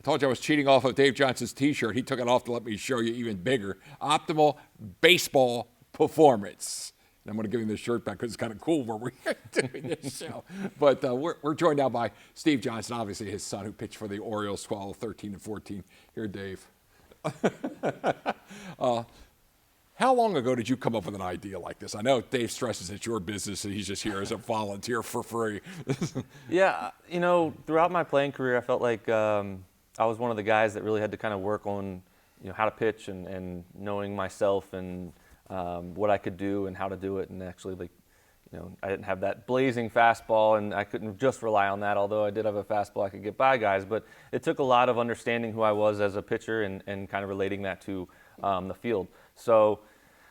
told you I was cheating off of Dave Johnson's T-shirt. He took it off to let me show you even bigger. Optimal baseball performance. And I'm going to give him this shirt back because it's kind of cool where we're doing this show. But we're joined now by Steve Johnson, obviously his son, who pitched for the Orioles, 12, 13, and 14. Here, Dave. How long ago did you come up with an idea like this? I know Dave stresses it's your business and he's just here as a volunteer for free. Yeah, you know, throughout my playing career, I felt like I was one of the guys that really had to kind of work on, you know, how to pitch and knowing myself and what I could do and how to do it. And actually, like, you know, I didn't have that blazing fastball and I couldn't just rely on that, although I did have a fastball I could get by guys. But it took a lot of understanding who I was as a pitcher and kind of relating that to the field. So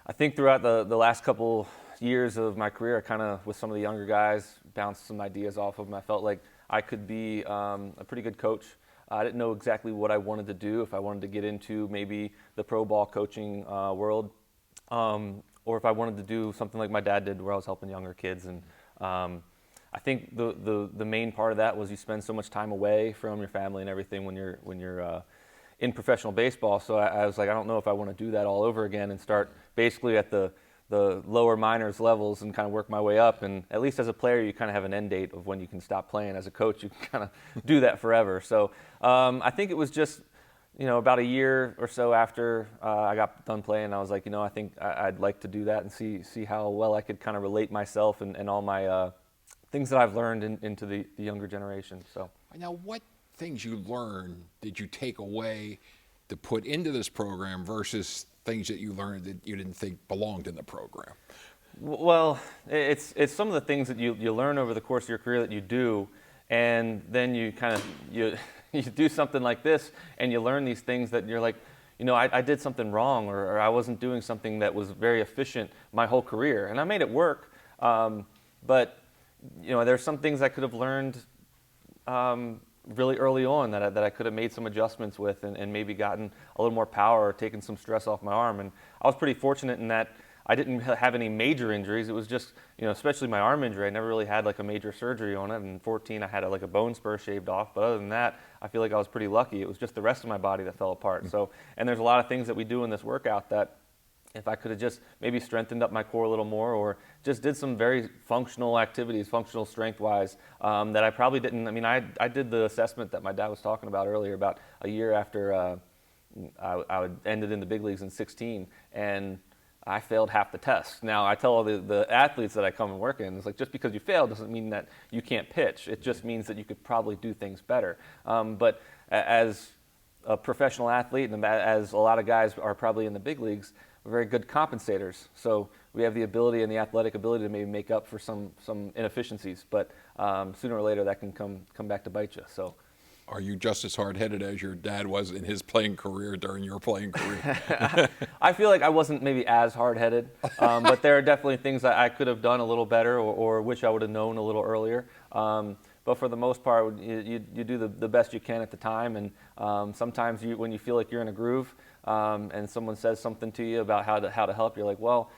I think throughout the last couple years of my career, I kind of, with some of the younger guys, bounced some ideas off of them. I felt like I could be a pretty good coach. I didn't know exactly what I wanted to do, if I wanted to get into maybe the pro ball coaching world, or if I wanted to do something like my dad did where I was helping younger kids. And I think the main part of that was you spend so much time away from your family and everything when you're in professional baseball. So I was like, I don't know if I want to do that all over again and start basically at the lower minors levels and kind of work my way up. And at least as a player, you kind of have an end date of when you can stop playing. As a coach, you can kind of do that forever. So I think it was just, you know, about a year or so after I got done playing, I was like, you know, I think I'd like to do that and see how well I could kind of relate myself and all my things that I've learned into the younger generation. So now, what things you learned did you take away to put into this program versus things that you learned that you didn't think belonged in the program? Well, it's some of the things that you learn over the course of your career that you do, and then you kind of you do something like this and you learn these things that you're like, you know, I did something wrong, or I wasn't doing something that was very efficient my whole career, and I made it work, but you know, there's some things I could have learned really early on that I could have made some adjustments with and maybe gotten a little more power or taken some stress off my arm. And I was pretty fortunate in that I didn't have any major injuries. It was just, you know, especially my arm injury, I never really had like a major surgery on it. In 14, I had like a bone spur shaved off. But other than that, I feel like I was pretty lucky. It was just the rest of my body that fell apart. So, and there's a lot of things that we do in this workout that if I could have just maybe strengthened up my core a little more or just did some very functional activities, functional strength-wise, that I probably didn't. I mean, I did the assessment that my dad was talking about earlier about a year after I ended in the big leagues in 16, and I failed half the tests. Now, I tell all the athletes that I come and work in, it's like just because you fail doesn't mean that you can't pitch. It just means that you could probably do things better. But as a professional athlete, and as a lot of guys are probably in the big leagues, we're very good compensators. So we have the ability and the athletic ability to maybe make up for some inefficiencies. But sooner or later, that can come back to bite you. So. Are you just as hard-headed as your dad was in his playing career during your playing career? I feel like I wasn't maybe as hard-headed, but there are definitely things that I could have done a little better or wish I would have known a little earlier. But for the most part, you do the best you can at the time. And sometimes when you feel like you're in a groove and someone says something to you about how to help, you're like, well,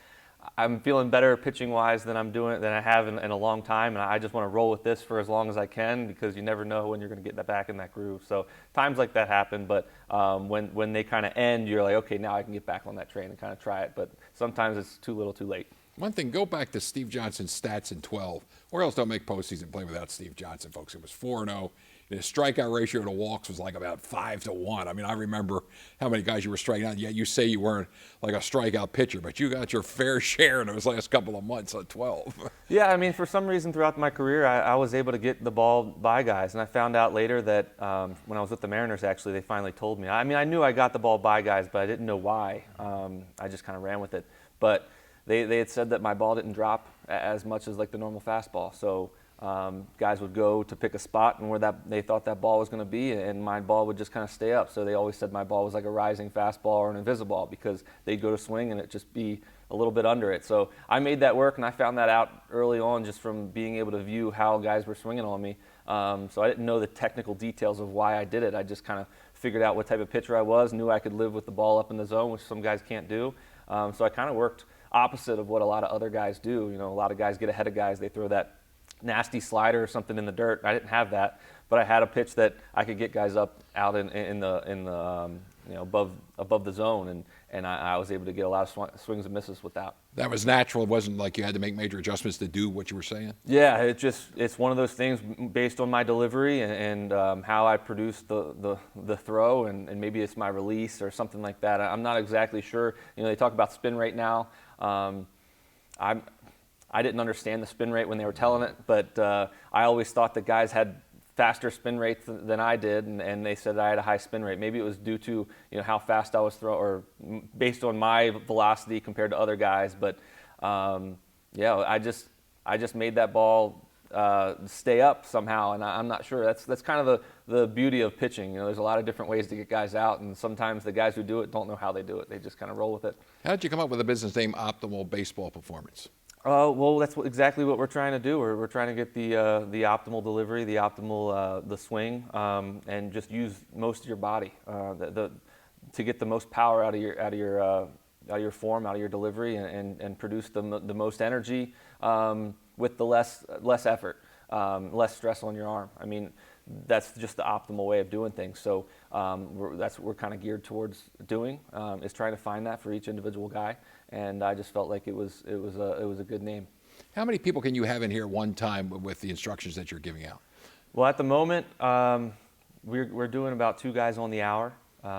I'm feeling better pitching-wise than I have in a long time, and I just want to roll with this for as long as I can because you never know when you're going to get back in that groove. So times like that happen, but when they kind of end, you're like, okay, now I can get back on that train and kind of try it. But sometimes it's too little, too late. One thing, go back to Steve Johnson's stats in 12. Orioles don't make postseason play without Steve Johnson, folks. It was 4-0. His strikeout ratio to walks was like about 5-1. I mean, I remember how many guys you were striking out. Yet you say you weren't like a strikeout pitcher, but you got your fair share in those last couple of months at 12. Yeah, I mean, for some reason throughout my career, I was able to get the ball by guys. And I found out later that when I was with the Mariners, actually, they finally told me. I mean, I knew I got the ball by guys, but I didn't know why. I just kind of ran with it. But they had said that my ball didn't drop as much as like the normal fastball. So guys would go to pick a spot and where they thought that ball was going to be, and my ball would just kind of stay up. So they always said my ball was like a rising fastball or an invisible ball because they'd go to swing and it'd just be a little bit under it. So I made that work, and I found that out early on just from being able to view how guys were swinging on me. So I didn't know the technical details of why I did it. I just kind of figured out what type of pitcher I was, knew I could live with the ball up in the zone, which some guys can't do. So I kind of worked opposite of what a lot of other guys do. You know, a lot of guys get ahead of guys. They throw that nasty slider or something in the dirt. I didn't have that, but I had a pitch that I could get guys up out in the above the zone, and I was able to get a lot of swings and misses with that. That was natural. It wasn't like you had to make major adjustments to do what you were saying? Yeah, it's one of those things based on my delivery and how I produce the throw, and maybe it's my release or something like that. I'm not exactly sure. They talk about spin rate now. I didn't understand the spin rate when they were telling it, but I always thought that guys had faster spin rates than I did, and they said I had a high spin rate. Maybe it was due to how fast I was throwing, or based on my velocity compared to other guys. But yeah, I just made that ball stay up somehow, and I'm not sure. That's kind of the beauty of pitching. There's a lot of different ways to get guys out, and sometimes the guys who do it don't know how they do it. They just kind of roll with it. How did you come up with the business name Optimal Baseball Performance? Well, that's exactly what we're trying to do. We're trying to get the optimal delivery, the optimal the swing, and just use most of your body to get the most power out of your form, out of your delivery, and produce the most energy with the less effort, less stress on your arm. I mean, that's just the optimal way of doing things. So that's what we're kind of geared towards doing, is trying to find that for each individual guy. And I just felt like it was a good name. How many people can you have in here at one time with the instructions that you're giving out? Well, at the moment, we're doing about 2 guys on the hour.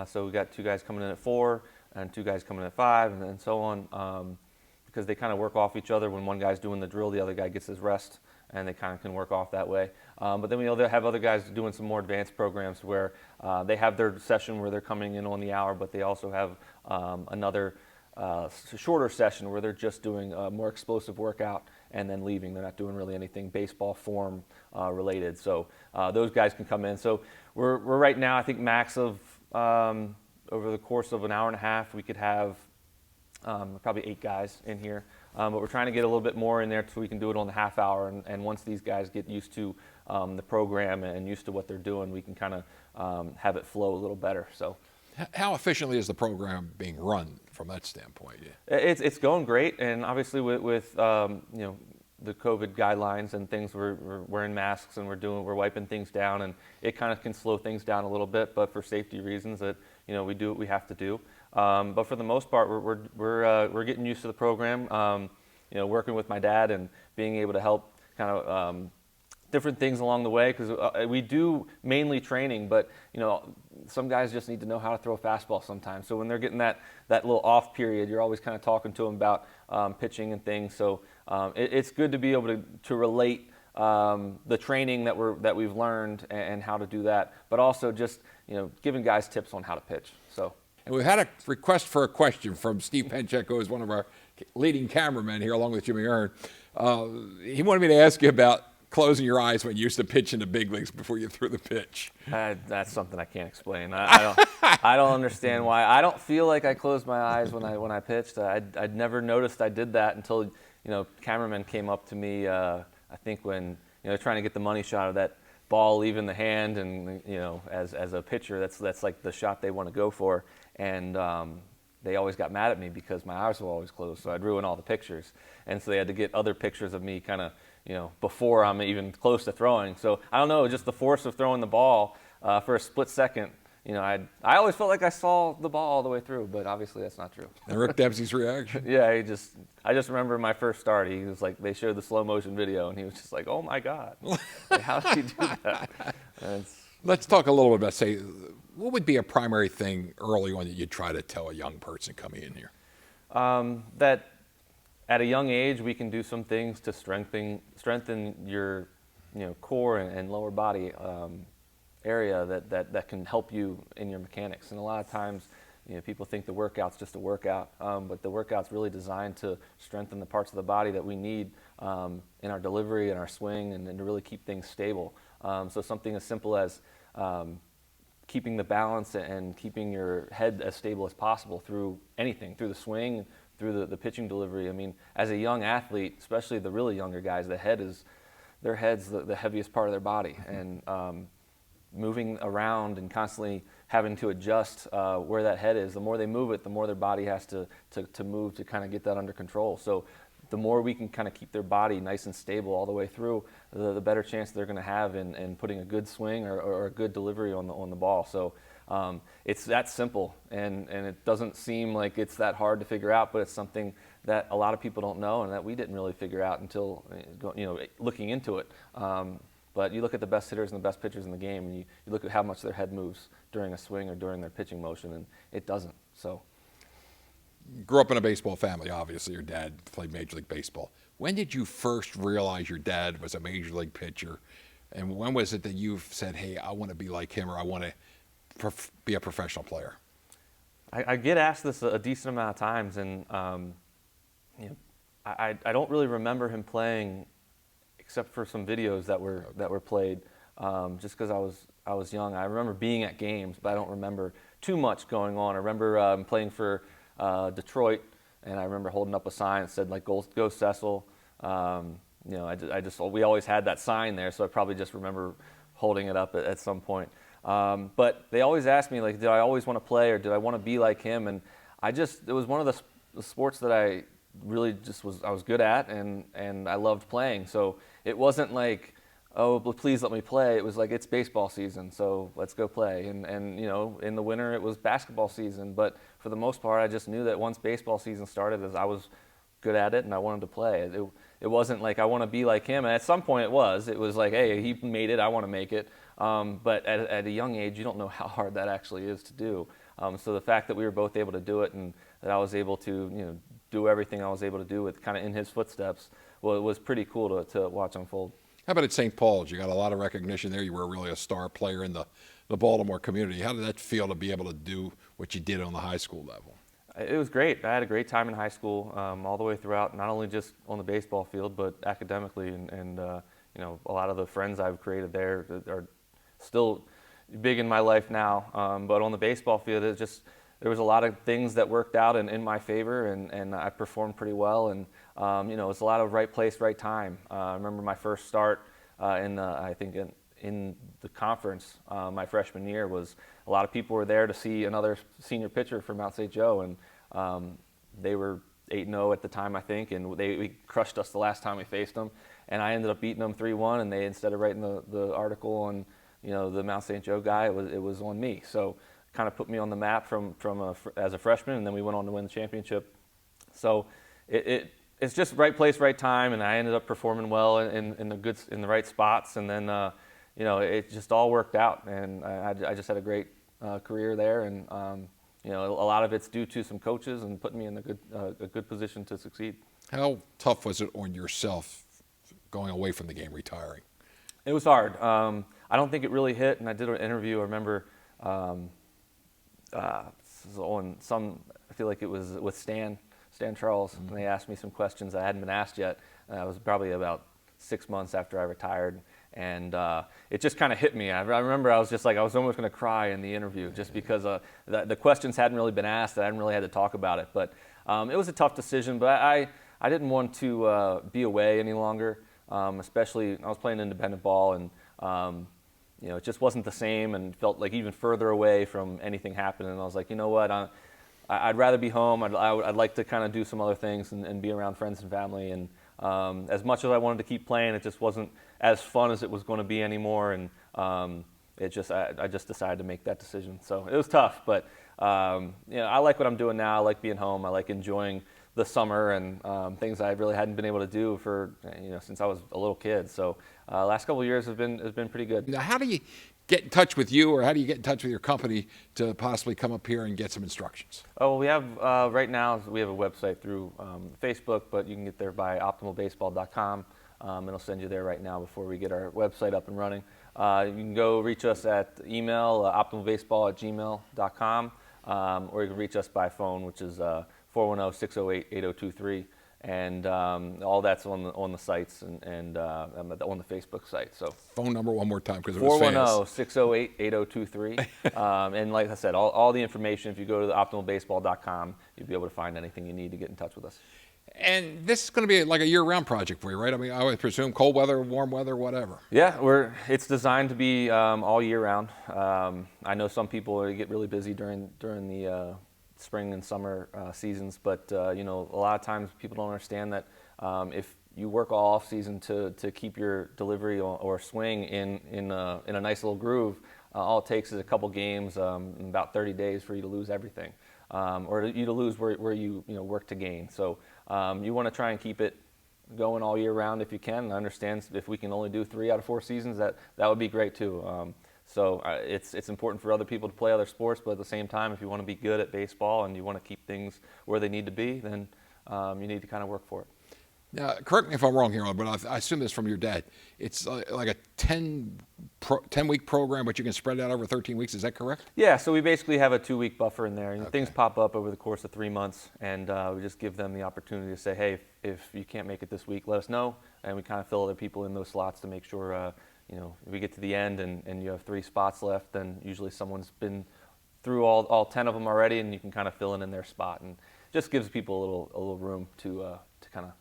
So we got 2 guys coming in at 4 and 2 guys coming in at 5, and so on, because they kind of work off each other. When one guy's doing the drill, the other guy gets his rest, and they kind of can work off that way. But then we have other guys doing some more advanced programs where they have their session where they're coming in on the hour, but they also have another shorter session where they're just doing a more explosive workout and then leaving. They're not doing really anything baseball form related. So those guys can come in. So we're right now, I think max of over the course of an hour and a half, we could have probably 8 guys in here. But we're trying to get a little bit more in there so we can do it on the half hour. And once these guys get used to the program and used to what they're doing, we can kind of have it flow a little better. So. How efficiently is the program being run from that standpoint? Yeah. It's going great, and obviously with the COVID guidelines and things, we're wearing masks and we're wiping things down, and it kind of can slow things down a little bit. But for safety reasons, that we do what we have to do. But for the most part, we're getting used to the program. Working with my dad and being able to help kind of. Different things along the way, because we do mainly training, but some guys just need to know how to throw a fastball sometimes. So when they're getting that little off period, you're always kind of talking to them about pitching and things. So it's good to be able to relate the training that we've learned and how to do that, but also just giving guys tips on how to pitch. So. And we've had a request for a question from Steve Penchek, who is one of our leading cameramen here, along with Jimmy Earn. He wanted me to ask you about closing your eyes when you used to pitch in the big leagues before you threw the pitch. That's something I can't explain. I don't understand why. I don't feel like I closed my eyes when I pitched. I'd never noticed I did that until cameramen came up to me. I think when trying to get the money shot of that ball leaving the hand, and as a pitcher, that's like the shot they want to go for, and they always got mad at me because my eyes were always closed, so I'd ruin all the pictures, and so they had to get other pictures of me kind of. Before I'm even close to throwing. So I don't know, just the force of throwing the ball for a split second. I always felt like I saw the ball all the way through, but obviously that's not true. And Rick Dempsey's reaction? Yeah, I just remember my first start. He was like, they showed the slow motion video, and he was just like, "Oh my God, like, how did he do that?" Let's talk a little bit about, say, what would be a primary thing early on that you'd try to tell a young person coming in here? That. At a young age, we can do some things to strengthen your, core and lower body area that can help you in your mechanics. And a lot of times, people think the workout's just a workout, but the workout's really designed to strengthen the parts of the body that we need in our delivery and our swing, and to really keep things stable. So something as simple as keeping the balance and keeping your head as stable as possible through anything, through the swing, through the pitching delivery. I mean, as a young athlete, especially the really younger guys, their head's the heaviest part of their body, and moving around and constantly having to adjust where that head is. The more they move it, the more their body has to move to kind of get that under control. So the more we can kind of keep their body nice and stable all the way through, the better chance they're going to have in putting a good swing or a good delivery on the ball. So it's that simple, and it doesn't seem like it's that hard to figure out, but it's something that a lot of people don't know and that we didn't really figure out until looking into it. But you look at the best hitters and the best pitchers in the game, and you look at how much their head moves during a swing or during their pitching motion, and it doesn't. So, Grew up in a baseball family, obviously. Your dad played Major League Baseball. When did you first realize your dad was a Major League pitcher? And when was it that you said, hey, I want to be like him, or I want to be a professional player? I get asked this a decent amount of times, and I don't really remember him playing except for some videos that were played, just because I was young. I remember being at games, but I don't remember too much going on. I remember playing for Detroit, and I remember holding up a sign that said like "Go Cecil." We always had that sign there, so I probably just remember holding it up at some point. But they always asked me like, did I always want to play, or did I want to be like him? And it was one of the sports that I really I was good at, and I loved playing. So it wasn't like, oh, please let me play. It was like, it's baseball season, so let's go play. And in the winter it was basketball season. But for the most part, I just knew that once baseball season started, as I was good at it and I wanted to play. It wasn't like I want to be like him. And at some point it was like, hey, he made it, I want to make it. But at a young age, you don't know how hard that actually is to do. So the fact that we were both able to do it, and that I was able to do everything I was able to do with kind of in his footsteps, well, it was pretty cool to watch unfold. How about at St. Paul's? You got a lot of recognition there. You were really a star player in the Baltimore community. How did that feel to be able to do what you did on the high school level? It was great. I had a great time in high school, all the way throughout, not only just on the baseball field, but academically. And a lot of the friends I've created there are still big in my life now. But on the baseball field, there was a lot of things that worked out in my favor, and I performed pretty well. And it's a lot of right place, right time. I remember my first start in the conference my freshman year was a lot of people were there to see another senior pitcher from Mount St. Joe, and they were 8-0 at the time, I think, and we crushed us the last time we faced them, and I ended up beating them 3-1, and they, instead of writing the article on the Mount St. Joe guy, it was on me. So kind of put me on the map as a freshman, and then we went on to win the championship. So it's just right place, right time, and I ended up performing well in the right spots, and then it just all worked out, and I just had a great career there, and a lot of it's due to some coaches and putting me in a good position to succeed. How tough was it on yourself going away from the game, retiring? It was hard. I don't think it really hit, and I did an interview. I remember I feel like it was with Stan Charles, and they asked me some questions I hadn't been asked yet. It was probably about 6 months after I retired, and it just kind of hit me. I remember I was almost going to cry in the interview, just because the questions hadn't really been asked. I hadn't really had to talk about it, but it was a tough decision. But I didn't want to be away any longer, especially I was playing independent ball, and it just wasn't the same, and felt like even further away from anything happening. And I was like, you know what, I'd rather be home. I'd like to kind of do some other things and be around friends and family. And as much as I wanted to keep playing, it just wasn't as fun as it was going to be anymore. And I just decided to make that decision. So it was tough, but I like what I'm doing now. I like being home. I like enjoying the summer and things I really hadn't been able to do for since I was a little kid. So last couple of years have been pretty good. Now, how do you get in touch with you, or how do you get in touch with your company to possibly come up here and get some instructions? Oh, we have right now we have a website through Facebook, but you can get there by optimalbaseball.com. It'll send you there right now before we get our website up and running. You can go reach us at email, optimalbaseball@gmail.com, or you can reach us by phone, which is 410-608-8023, and all that's on the sites and on the Facebook site. So phone number one more time, because it was fast. 410-608-8023. And like I said, all the information, if you go to the optimalbaseball.com, you'll be able to find anything you need to get in touch with us. And this is going to be like a year-round project for you, right? I mean, I would presume cold weather, warm weather, whatever. Yeah, it's designed to be all year round. I know some people get really busy during the spring and summer seasons, but a lot of times people don't understand that If you work all off season to keep your delivery or swing in a nice little groove, all it takes is a couple games, in about 30 days for you to lose everything, or you to lose where you work to gain. So you want to try and keep it going all year round if you can. And I understand if we can only do 3 out of 4 seasons, that would be great too. So it's important for other people to play other sports, but at the same time, if you want to be good at baseball and you want to keep things where they need to be, then you need to kind of work for it. Now, correct me if I'm wrong here, but I assume this from your dad. It's like a 10-week program, but you can spread it out over 13 weeks. Is that correct? Yeah, so we basically have a 2-week buffer in there. Okay. Things pop up over the course of 3 months, and we just give them the opportunity to say, hey, if you can't make it this week, let us know, and we kind of fill other people in those slots to make sure if we get to the end and you have 3 spots left, then usually someone's been through all 10 of them already, and you can kind of fill in their spot, and just gives people a little room to kind of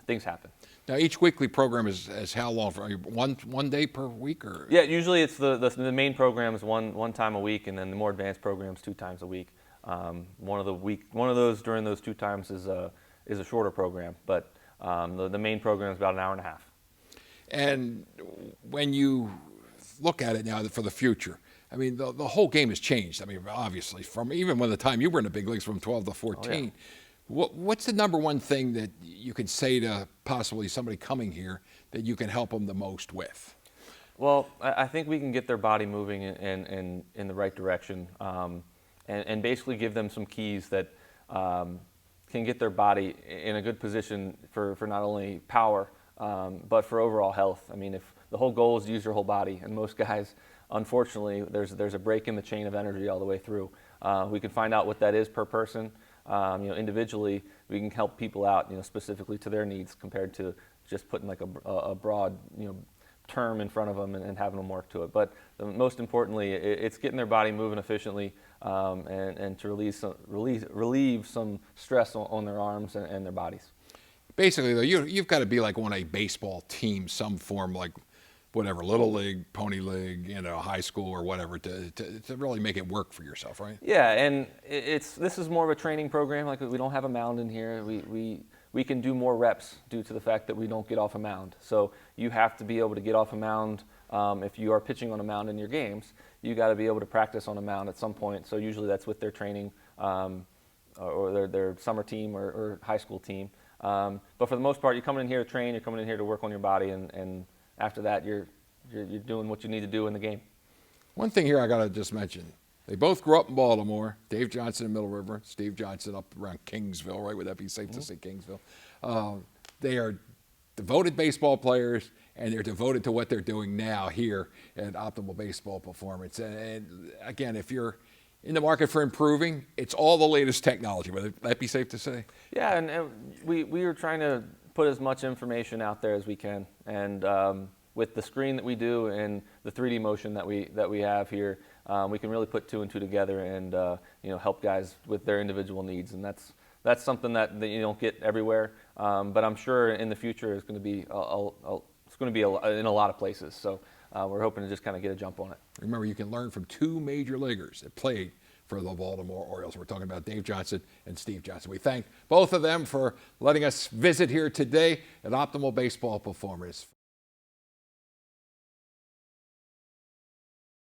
things happen. Now, each weekly program is how long? For one day per week, or? Yeah, usually it's the main program is one time a week, and then the more advanced programs 2 times a week. One of those during those 2 times is a shorter program, but the main program is about an hour and a half. And when you look at it now for the future, I mean, the whole game has changed. I mean, obviously, from even when the time you were in the big leagues, from 12 to 14. Oh, yeah. What's the number one thing that you could say to possibly somebody coming here that you can help them the most with? Well, I think we can get their body moving in the right direction, and basically give them some keys that can get their body in a good position for not only power, but for overall health. I mean, if the whole goal is to use your whole body, and most guys, unfortunately, there's a break in the chain of energy all the way through. We can find out what that is per person. Individually, we can help people out, specifically to their needs compared to just putting like a broad, term in front of them and having them work to it. But most importantly, it's getting their body moving efficiently, and to relieve some stress on their arms and their bodies. Basically, though, you've got to be like on a baseball team, some form, like whatever, little league, pony league, high school or whatever, to really make it work for yourself, right? Yeah, and this is more of a training program. Like, we don't have a mound in here. We can do more reps due to the fact that we don't get off a mound. So you have to be able to get off a mound. If you are pitching on a mound in your games, you got to be able to practice on a mound at some point. So usually that's with their training, or their summer team or high school team. But for the most part, you're coming in here to train. You're coming in here to work on your body, and after that, you're doing what you need to do in the game. One thing here I got to just mention. They both grew up in Baltimore. Dave Johnson in Middle River, Steve Johnson up around Kingsville, right? Would that be safe to say Kingsville? They are devoted baseball players, and they're devoted to what they're doing now here at Optimal Baseball Performance. And again, if you're in the market for improving, it's all the latest technology. Would that be safe to say? Yeah, and we are trying to put as much information out there as we can. And with the screen that we do and the 3D motion that we have here, we can really put 2 and 2 together and help guys with their individual needs. And that's something that you don't get everywhere. But I'm sure in the future it's going to be in a lot of places. So we're hoping to just kind of get a jump on it. Remember, you can learn from 2 major leaguers that played for the Baltimore Orioles. We're talking about Dave Johnson and Steve Johnson. We thank both of them for letting us visit here today at Optimal Baseball Performance.